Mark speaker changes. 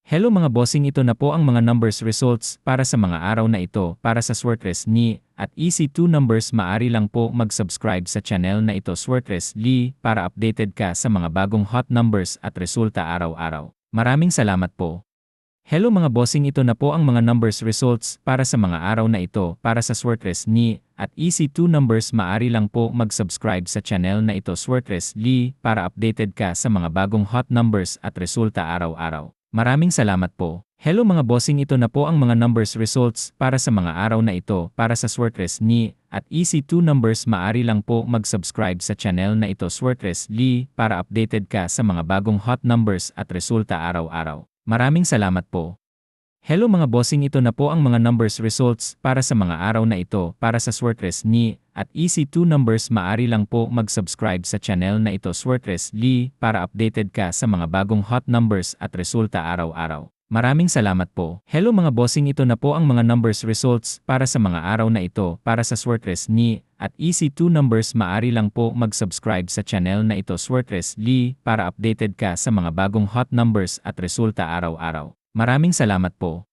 Speaker 1: Hello mga bossing, ito na po ang mga numbers results para sa mga araw na ito para sa Swertress.me at EC2 numbers. Maari lang po mag-subscribe sa channel na ito Swertress.ly para updated ka sa mga bagong hot numbers at resulta araw-araw. Maraming salamat po. Hello mga bossing, ito na po ang mga numbers results para sa mga araw na ito para sa Swertress.me at EC2 numbers. Maari lang po mag-subscribe sa channel na ito Swertress.ly para updated ka sa mga bagong hot numbers at resulta araw-araw. Maraming salamat po. Hello mga bossing, ito na po ang mga numbers results para sa mga araw na ito para sa Swertress.me at EC2 numbers. Maari lang po mag-subscribe sa channel na ito Swertress.ly para updated ka sa mga bagong hot numbers at resulta araw-araw. Maraming salamat po. Hello mga bossing, ito na po ang mga numbers results para sa mga araw na ito para sa Swertress.me at EC2 numbers. Maari lang po mag-subscribe sa channel na ito Swertress.ly para updated ka sa mga bagong hot numbers at resulta araw-araw. Maraming salamat po. Hello mga bossing, ito na po ang mga numbers results para sa mga araw na ito para sa Swertress.me at EC2 numbers. Maari lang po mag-subscribe sa channel na ito Swertress.ly para updated ka sa mga bagong hot numbers at resulta araw-araw. Maraming salamat po.